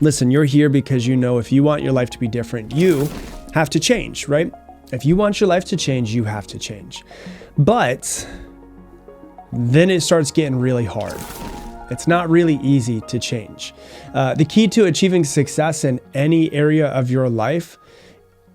Listen, you're here because you know if you want your life to be different, you have to change, right? If you want your life to change, you have to change. But then it starts getting really hard. It's not really easy to change. The key to achieving success in any area of your life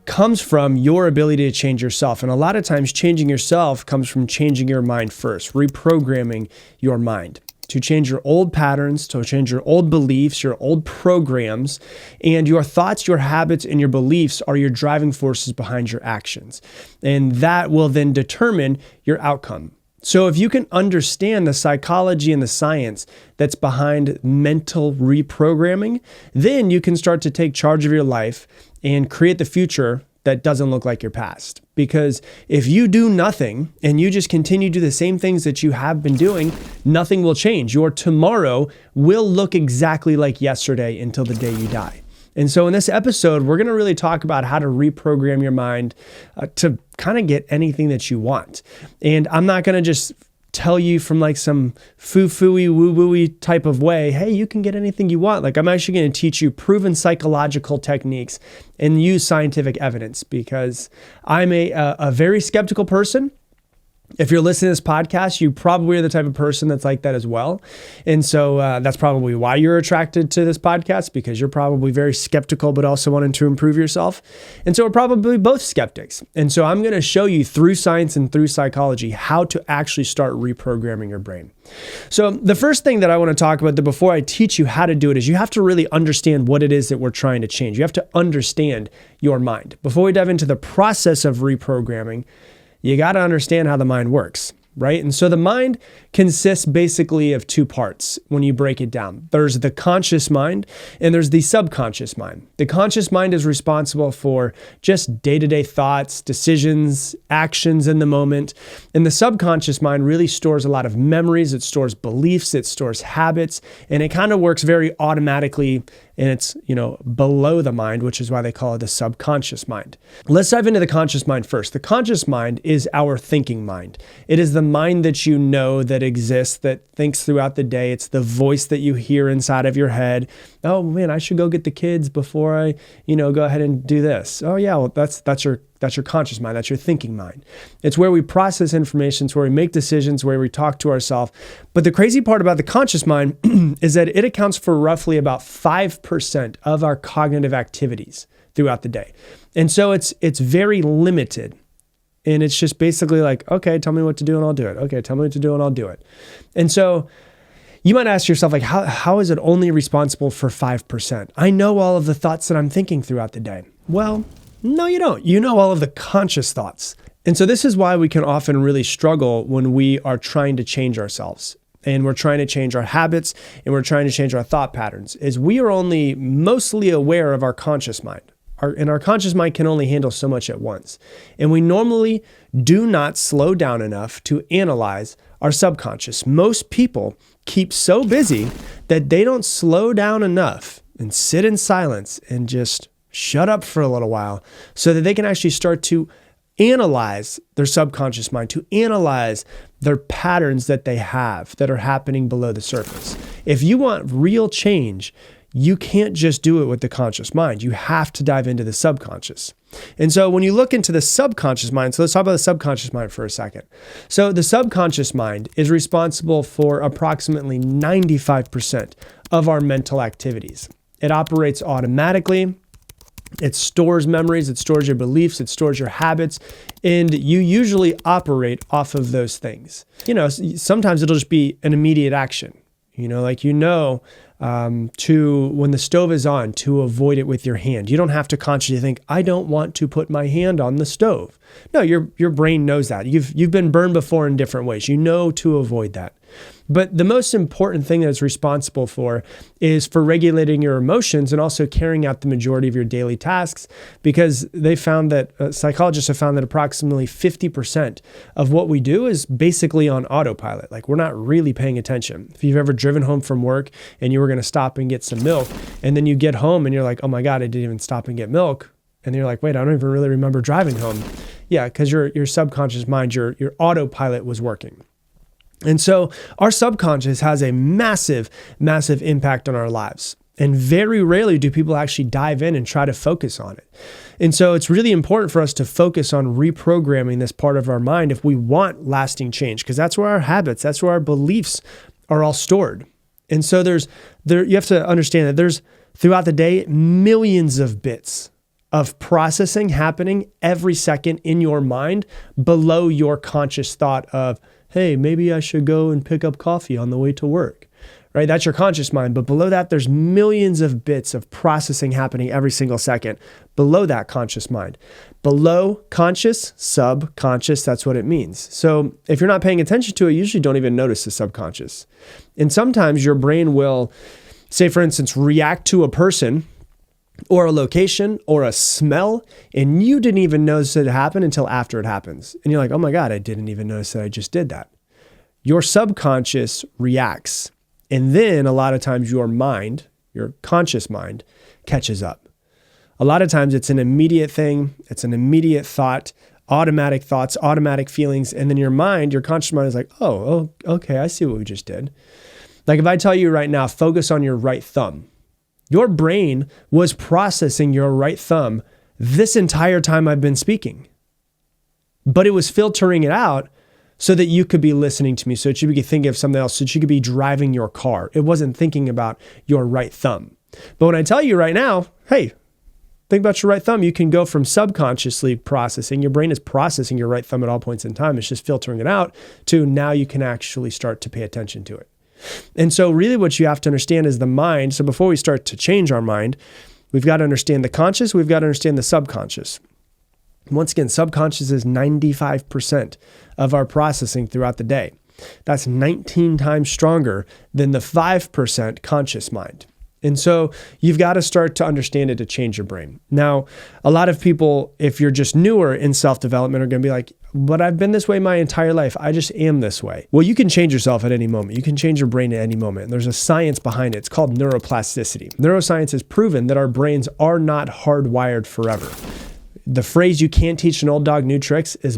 comes from your ability to change yourself. And a lot of times changing yourself comes from changing your mind first, reprogramming your mind to change your old patterns, to change your old beliefs, your old programs, and your thoughts, your habits, and your beliefs are your driving forces behind your actions. And that will then determine your outcome. So if you can understand the psychology and the science that's behind mental reprogramming, then you can start to take charge of your life and create the future that doesn't look like your past. Because if you do nothing and you just continue to do the same things that you have been doing, nothing will change. Your tomorrow will look exactly like yesterday until the day you die. And so in this episode, we're going to really talk about how to reprogram your mind to kind of get anything that you want. And I'm not going to just tell you from like some foo-foo-y, woo-woo-y type of way, hey, you can get anything you want. Like I'm actually going to teach you proven psychological techniques and use scientific evidence because I'm a very skeptical person. If you're listening to this podcast, you probably are the type of person that's like that as well. And so that's probably why you're attracted to this podcast, because you're probably very skeptical, but also wanting to improve yourself. And so we're probably both skeptics. And so I'm going to show you through science and through psychology how to actually start reprogramming your brain. So the first thing that I want to talk about before I teach you how to do it is you have to really understand what it is that we're trying to change. You have to understand your mind. Before we dive into the process of reprogramming, you got to understand how the mind works, right? And so the mind consists basically of two parts when you break it down. There's the conscious mind and there's the subconscious mind. The conscious mind is responsible for just day-to-day thoughts, decisions, actions in the moment. And the subconscious mind really stores a lot of memories. It stores beliefs, it stores habits, and it kind of works very automatically. And it's, below the mind, which is why they call it the subconscious mind. Let's dive into the conscious mind first. The conscious mind is our thinking mind. It is the mind that you know that exists, that thinks throughout the day. It's the voice that you hear inside of your head. Oh man, I should go get the kids before I, go ahead and do this. Oh yeah, well that's your conscious mind. That's your thinking mind. It's where we process information. It's where we make decisions, where we talk to ourselves. But the crazy part about the conscious mind is that it accounts for roughly about 5% of our cognitive activities throughout the day. And so it's very limited. And it's just basically like, okay, tell me what to do and I'll do it. Okay, tell me what to do and I'll do it. And so you might ask yourself, like, how is it only responsible for 5%? I know all of the thoughts that I'm thinking throughout the day. Well, no, you don't. You know all of the conscious thoughts. And so this is why we can often really struggle when we are trying to change ourselves and we're trying to change our habits and we're trying to change our thought patterns, is we are only mostly aware of our conscious mind. And our conscious mind can only handle so much at once. And we normally do not slow down enough to analyze our subconscious. Most people keep so busy that they don't slow down enough and sit in silence and just shut up for a little while so that they can actually start to analyze their subconscious mind, to analyze their patterns that they have that are happening below the surface. If you want real change, you can't just do it with the conscious mind. You have to dive into the subconscious. And so when you look into the subconscious mind, so let's talk about the subconscious mind for a second. So the subconscious mind is responsible for approximately 95% of our mental activities. It operates automatically. It stores memories, it stores your beliefs, it stores your habits, and you usually operate off of those things. Sometimes it'll just be an immediate action. To when the stove is on, to avoid it with your hand. You don't have to consciously think, I don't want to put my hand on the stove. No, your brain knows that. You've been burned before in different ways. You know to avoid that. But the most important thing that it's responsible for is for regulating your emotions and also carrying out the majority of your daily tasks, because they found that psychologists have found that approximately 50% of what we do is basically on autopilot. Like we're not really paying attention. If you've ever driven home from work and you were going to stop and get some milk, and then you get home and you're like, oh my God, I didn't even stop and get milk. And you're like, wait, I don't even really remember driving home. Yeah, because your subconscious mind, your autopilot was working. And so our subconscious has a massive, massive impact on our lives. And very rarely do people actually dive in and try to focus on it. And so it's really important for us to focus on reprogramming this part of our mind if we want lasting change, because that's where our habits, that's where our beliefs are all stored. And so you have to understand that there's throughout the day, millions of bits of processing happening every second in your mind below your conscious thought of, hey, maybe I should go and pick up coffee on the way to work. Right? That's your conscious mind. But below that, there's millions of bits of processing happening every single second below that conscious mind. Below conscious, subconscious, that's what it means. So if you're not paying attention to it, you usually don't even notice the subconscious. And sometimes your brain will, say for instance, react to a person or a location or a smell, and you didn't even notice it happen until after it happens. And you're like, oh my God, I didn't even notice that I just did that. Your subconscious reacts. And then a lot of times your mind, your conscious mind, catches up. A lot of times it's an immediate thing. It's an immediate thought, automatic thoughts, automatic feelings. And then your mind, your conscious mind is like, oh, okay, I see what we just did. Like if I tell you right now, focus on your right thumb, your brain was processing your right thumb this entire time I've been speaking. But it was filtering it out so that you could be listening to me, so that you could think of something else, so that you could be driving your car. It wasn't thinking about your right thumb. But when I tell you right now, hey, think about your right thumb, you can go from subconsciously processing, your brain is processing your right thumb at all points in time, it's just filtering it out, to now you can actually start to pay attention to it. And so really what you have to understand is the mind. So before we start to change our mind, we've got to understand the conscious, we've got to understand the subconscious. Once again, subconscious is 95% of our processing throughout the day. That's 19 times stronger than the 5% conscious mind. And so you've got to start to understand it to change your brain. Now, a lot of people, if you're just newer in self-development, are going to be like, but I've been this way my entire life. I just am this way. Well, you can change yourself at any moment. You can change your brain at any moment. And there's a science behind it. It's called neuroplasticity. Neuroscience has proven that our brains are not hardwired forever. The phrase, you can't teach an old dog new tricks, is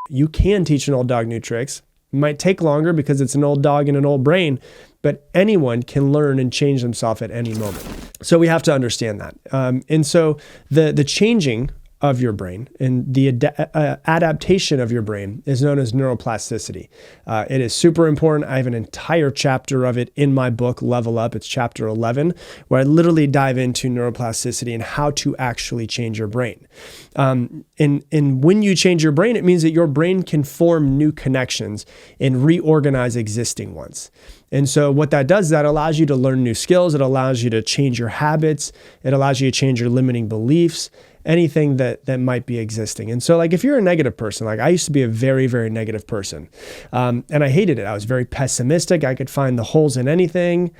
you can teach an old dog new tricks. It might take longer because it's an old dog and an old brain, but anyone can learn and change themselves at any moment. So we have to understand that. And so the changing of your brain and the adaptation of your brain is known as neuroplasticity. It is super important. I have an entire chapter of it in my book, Level Up. It's chapter 11, where I literally dive into neuroplasticity and how to actually change your brain. And when you change your brain, it means that your brain can form new connections and reorganize existing ones. And so what that does is that allows you to learn new skills. It allows you to change your habits. It allows you to change your limiting beliefs, anything that might be existing. And so like if you're a negative person, like I used to be a very, very negative person, and I hated it. I was very pessimistic. I could find the holes in anything.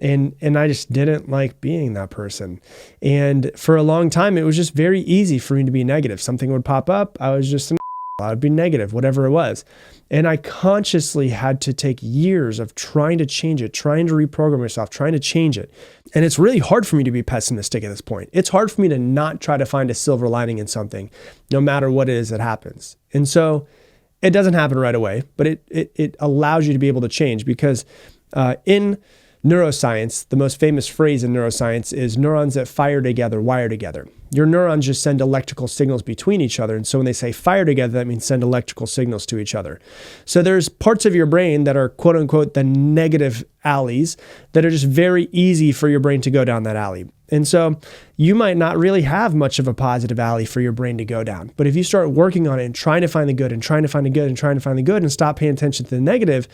And I just didn't like being that person. And for a long time, it was just very easy for me to be negative. Something would pop up. I was just I would be negative, whatever it was. And I consciously had to take years of trying to change it, trying to reprogram myself, trying to change it. And it's really hard for me to be pessimistic at this point. It's hard for me to not try to find a silver lining in something, no matter what it is that happens. And so it doesn't happen right away, but it allows you to be able to change, because in neuroscience, the most famous phrase in neuroscience is neurons that fire together, wire together. Your neurons just send electrical signals between each other. And so when they say fire together, that means send electrical signals to each other. So there's parts of your brain that are quote unquote the negative alleys that are just very easy for your brain to go down that alley. And so you might not really have much of a positive alley for your brain to go down. But if you start working on it and trying to find the good and trying to find the good and trying to find the good and stop paying attention to the negative,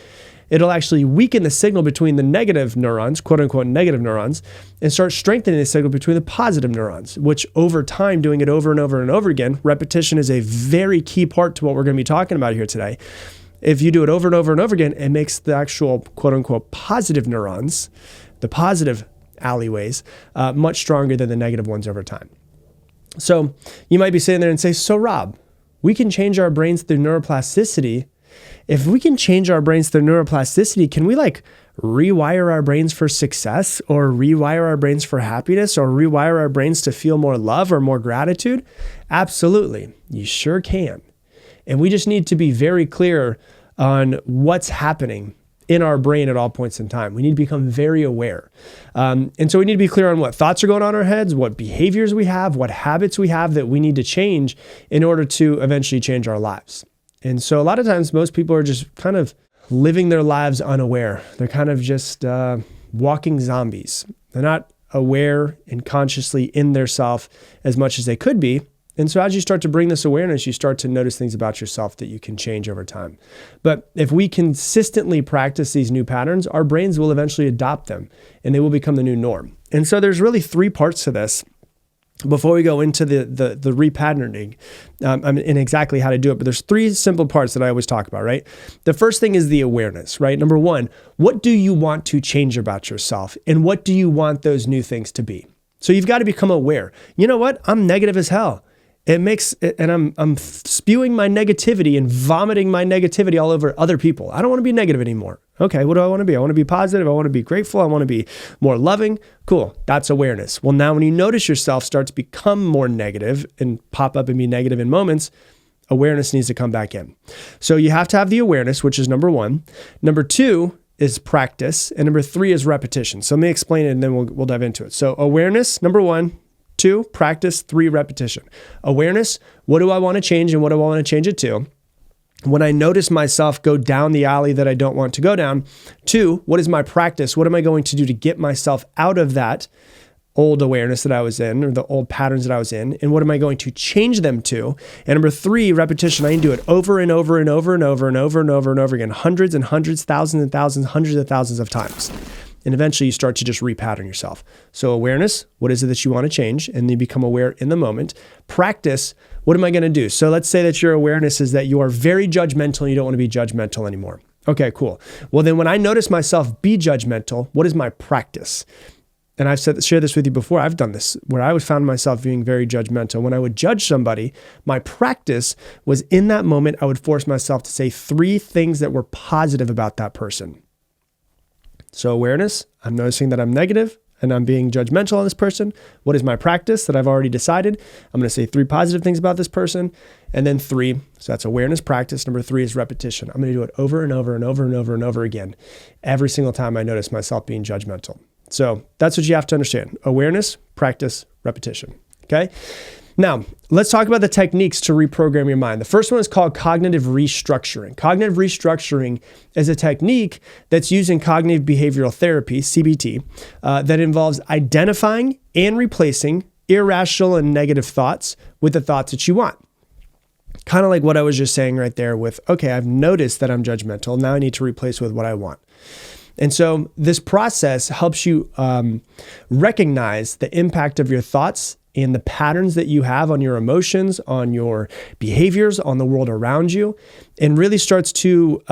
it'll actually weaken the signal between the negative neurons, quote unquote negative neurons, and start strengthening the signal between the positive neurons, which over time, doing it over and over and over again, repetition is a very key part to what we're going to be talking about here today. If you do it over and over and over again, it makes the actual quote unquote positive neurons, the positive alleyways, much stronger than the negative ones over time. So you might be sitting there and say, so Rob, we can change our brains through neuroplasticity. If we can change our brains through neuroplasticity, can we like rewire our brains for success, or rewire our brains for happiness, or rewire our brains to feel more love or more gratitude? Absolutely. You sure can. And we just need to be very clear on what's happening in our brain at all points in time. We need to become very aware. And so we need to be clear on what thoughts are going on in our heads, what behaviors we have, what habits we have that we need to change in order to eventually change our lives. And so a lot of times, most people are just kind of living their lives unaware. They're kind of just walking zombies. They're not aware and consciously in their self as much as they could be. And so as you start to bring this awareness, you start to notice things about yourself that you can change over time. But if we consistently practice these new patterns, our brains will eventually adopt them and they will become the new norm. And so there's really three parts to this before we go into the repatterning and exactly how to do it. But there's three simple parts that I always talk about, right? The first thing is the awareness, right? Number one, what do you want to change about yourself? And what do you want those new things to be? So you've got to become aware. You know what? I'm negative as hell. And I'm spewing my negativity and vomiting my negativity all over other people. I don't want to be negative anymore. Okay, what do I want to be? I want to be positive. I want to be grateful. I want to be more loving. Cool. That's awareness. Well, now when you notice yourself start to become more negative and pop up and be negative in moments, awareness needs to come back in. So you have to have the awareness, which is number one. Number two is practice. And number three is repetition. So let me explain it and then we'll dive into it. So awareness, number one. 2, practice. 3, repetition. Awareness, what do I want to change and what do I want to change it to? When I notice myself go down the alley that I don't want to go down. 2, what is my practice? What am I going to do to get myself out of that old awareness that I was in or the old patterns that I was in? And what am I going to change them to? And number 3, repetition. I can do it over and over and over and over and over and over and over again, hundreds and hundreds, thousands and thousands, hundreds of thousands of times. And eventually you start to just repattern yourself. So awareness, what is it that you want to change? And you become aware in the moment. Practice, what am I going to do? So let's say that your awareness is that you are very judgmental and you don't want to be judgmental anymore. Okay, cool. Well, then when I notice myself be judgmental, what is my practice? And I've shared this with you before. I've done this where I would found myself being very judgmental. When I would judge somebody, my practice was in that moment, I would force myself to say 3 things that were positive about that person. So awareness, I'm noticing that I'm negative and I'm being judgmental on this person. What is my practice that I've already decided? I'm going to say 3 positive things about this person. And then 3, so that's awareness, practice. Number 3 is repetition. I'm going to do it over and over and over and over and over again every single time I notice myself being judgmental. So that's what you have to understand. Awareness, practice, repetition. Okay? Now, let's talk about the techniques to reprogram your mind. The first one is called cognitive restructuring. Cognitive restructuring is a technique that's used in cognitive behavioral therapy, CBT, that involves identifying and replacing irrational and negative thoughts with the thoughts that you want. Kind of like what I was just saying right there with, okay, I've noticed that I'm judgmental. Now I need to replace with what I want. And so this process helps you recognize the impact of your thoughts and the patterns that you have on your emotions, on your behaviors, on the world around you, and really starts to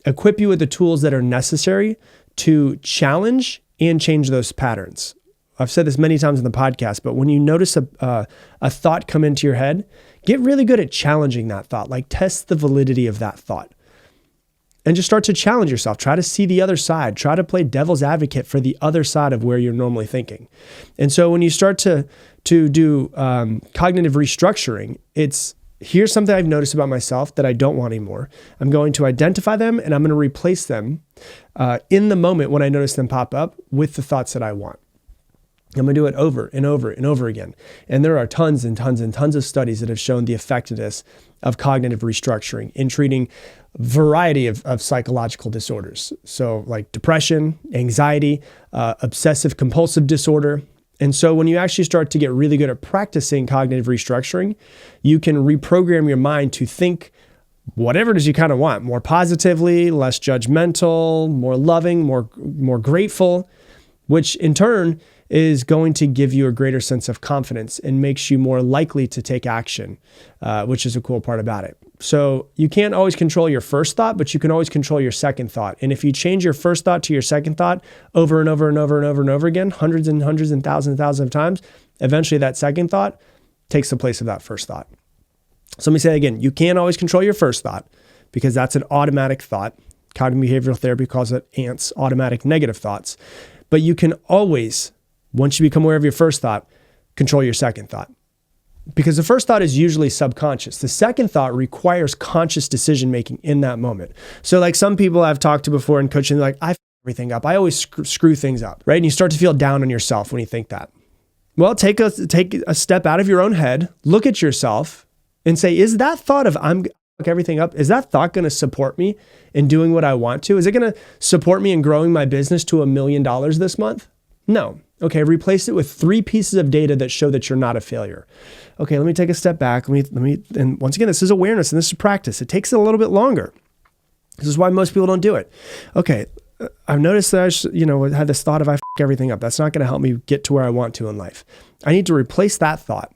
equip you with the tools that are necessary to challenge and change those patterns. I've said this many times in the podcast, but when you notice a thought come into your head, get really good at challenging that thought. Like test the validity of that thought. And just start to challenge yourself. Try to see the other side. Try to play devil's advocate for the other side of where you're normally thinking. And so when you start to do cognitive restructuring, it's here's something I've noticed about myself that I don't want anymore. I'm going to identify them and I'm going to replace them in the moment when I notice them pop up with the thoughts that I want. I'm going to do it over and over and over again. And there are tons and tons and tons of studies that have shown the effectiveness of cognitive restructuring in treating a variety of psychological disorders. So like depression, anxiety, obsessive compulsive disorder. And so when you actually start to get really good at practicing cognitive restructuring, you can reprogram your mind to think whatever it is you kind of want, more positively, less judgmental, more loving, more grateful, which in turn is going to give you a greater sense of confidence and makes you more likely to take action, which is a cool part about it. So you can't always control your first thought, but you can always control your second thought. And if you change your first thought to your second thought over and over and over and over and over again, hundreds and hundreds and thousands of times, eventually that second thought takes the place of that first thought. So let me say it again, you can't always control your first thought because that's an automatic thought. Cognitive behavioral therapy calls it ANTs, automatic negative thoughts. But you can always, once you become aware of your first thought, control your second thought. Because the first thought is usually subconscious. The second thought requires conscious decision making in that moment. So like some people I've talked to before in coaching, they're like, I f everything up. I always screw things up, right? And you start to feel down on yourself when you think that. Well, take a step out of your own head, look at yourself and say, is that thought of I'm fuck everything up, is that thought going to support me in doing what I want to? Is it going to support me in growing my business to $1 million this month? No. Okay, replace it with 3 pieces of data that show that you're not a failure. Okay, let me take a step back. And once again, this is awareness and this is practice. It takes a little bit longer. This is why most people don't do it. Okay, I've noticed that I had this thought of I f everything up. That's not going to help me get to where I want to in life. I need to replace that thought,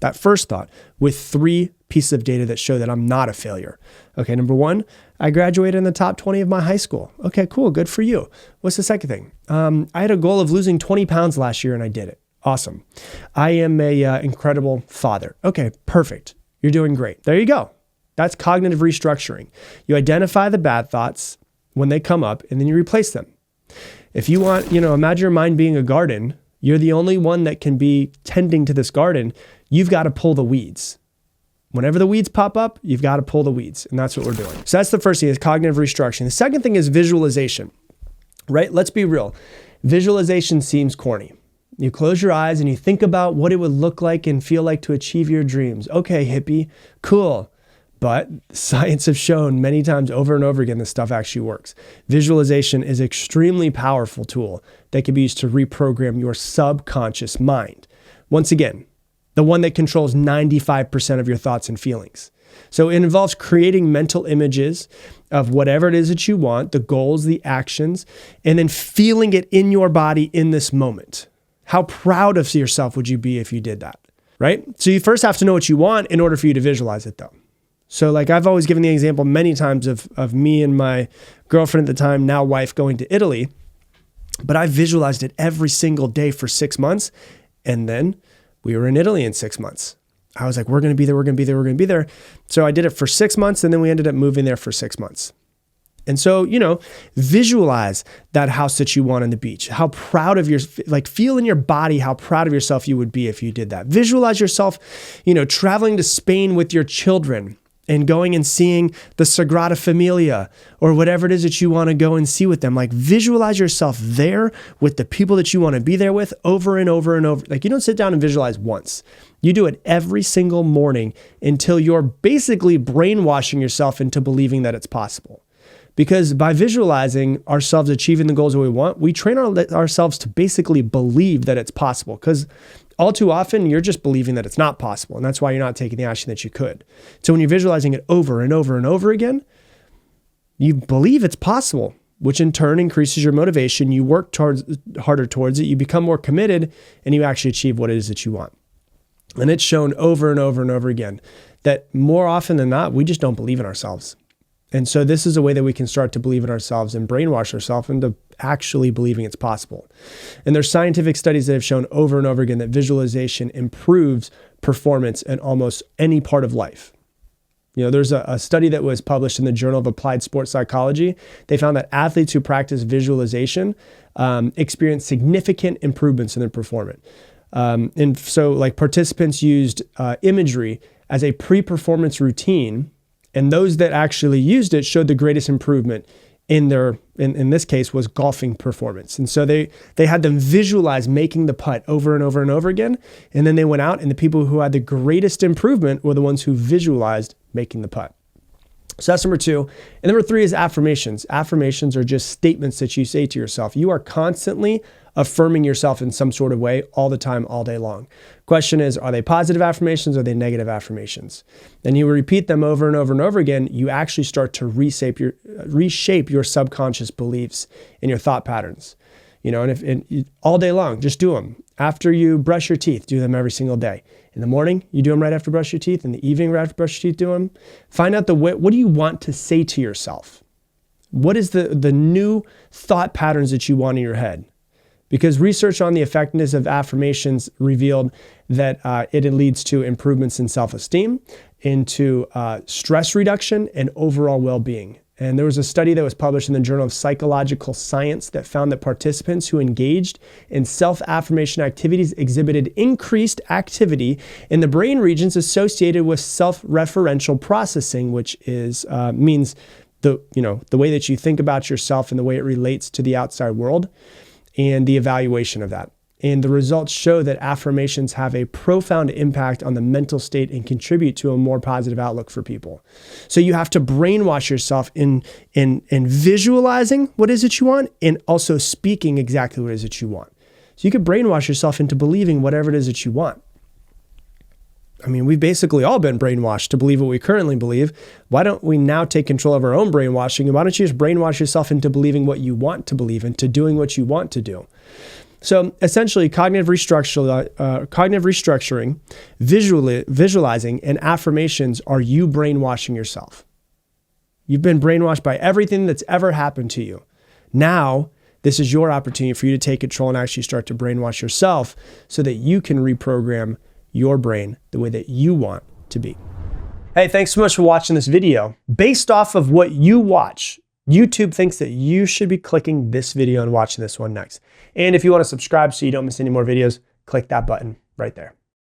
that first thought, with 3 pieces of data that show that I'm not a failure. Okay, number 1, I graduated in the top 20 of my high school. Okay, cool, good for you. What's the second thing? I had a goal of losing 20 pounds last year and I did it. Awesome. I am a incredible father. Okay, perfect. You're doing great. There you go. That's cognitive restructuring. You identify the bad thoughts when they come up and then you replace them. If you want, imagine your mind being a garden. You're the only one that can be tending to this garden. You've got to pull the weeds. Whenever the weeds pop up, you've got to pull the weeds. And that's what we're doing. So that's the first thing, is cognitive restructuring. The second thing is visualization, right? Let's be real. Visualization seems corny. You close your eyes and you think about what it would look like and feel like to achieve your dreams. Okay, hippie, cool. But science has shown many times over and over again this stuff actually works. Visualization is an extremely powerful tool that can be used to reprogram your subconscious mind. Once again, the one that controls 95% of your thoughts and feelings. So it involves creating mental images of whatever it is that you want, the goals, the actions, and then feeling it in your body in this moment. How proud of yourself would you be if you did that, right? So you first have to know what you want in order for you to visualize it though. So like I've always given the example many times of me and my girlfriend at the time, now wife, going to Italy, but I visualized it every single day for 6 months. And then we were in Italy in 6 months. I was like, we're going to be there, we're going to be there, we're going to be there. So I did it for 6 months and then we ended up moving there for 6 months. And so, visualize that house that you want on the beach. How proud of feel in your body how proud of yourself you would be if you did that. Visualize yourself, traveling to Spain with your children and going and seeing the Sagrada Familia or whatever it is that you want to go and see with them. Like visualize yourself there with the people that you want to be there with over and over and over. Like you don't sit down and visualize once. You do it every single morning until you're basically brainwashing yourself into believing that it's possible. Because by visualizing ourselves achieving the goals that we want, we train ourselves to basically believe that it's possible. Because all too often, you're just believing that it's not possible. And that's why you're not taking the action that you could. So when you're visualizing it over and over and over again, you believe it's possible, which in turn increases your motivation. You work harder towards it. You become more committed and you actually achieve what it is that you want. And it's shown over and over and over again that more often than not, we just don't believe in ourselves. And so this is a way that we can start to believe in ourselves and brainwash ourselves into actually believing it's possible. And there's scientific studies that have shown over and over again that visualization improves performance in almost any part of life. There's a study that was published in the Journal of Applied Sports Psychology. They found that athletes who practice visualization experience significant improvements in their performance. And so like participants used imagery as a pre-performance routine. And those that actually used it showed the greatest improvement in this case was golfing performance. And so they had them visualize making the putt over and over and over again. And then they went out and the people who had the greatest improvement were the ones who visualized making the putt. So that's number 2. And number 3 is affirmations. Affirmations are just statements that you say to yourself. You are constantly affirming yourself in some sort of way all the time, all day long. Question is, are they positive affirmations or are they negative affirmations? And you repeat them over and over and over again, you actually start to reshape your subconscious beliefs and your thought patterns. And all day long, just do them. After you brush your teeth, do them every single day. In the morning, you do them right after brush your teeth. In the evening, right after brush your teeth, do them. Find out what do you want to say to yourself? What is the new thought patterns that you want in your head? Because research on the effectiveness of affirmations revealed that it leads to improvements in self-esteem, into stress reduction, and overall well-being. And there was a study that was published in the Journal of Psychological Science that found that participants who engaged in self-affirmation activities exhibited increased activity in the brain regions associated with self-referential processing, which is means the way that you think about yourself and the way it relates to the outside world and the evaluation of that. And the results show that affirmations have a profound impact on the mental state and contribute to a more positive outlook for people. So you have to brainwash yourself in visualizing what is it you want and also speaking exactly what it is that you want. So you could brainwash yourself into believing whatever it is that you want. I mean, we've basically all been brainwashed to believe what we currently believe. Why don't we now take control of our own brainwashing? And why don't you just brainwash yourself into believing what you want to believe, into doing what you want to do? So essentially, cognitive restructuring, visualizing, and affirmations are you brainwashing yourself. You've been brainwashed by everything that's ever happened to you. Now, this is your opportunity for you to take control and actually start to brainwash yourself so that you can reprogram your brain the way that you want to be. Hey, thanks so much for watching this video. Based off of what you watch, YouTube thinks that you should be clicking this video and watching this one next. And if you want to subscribe so you don't miss any more videos, click that button right there.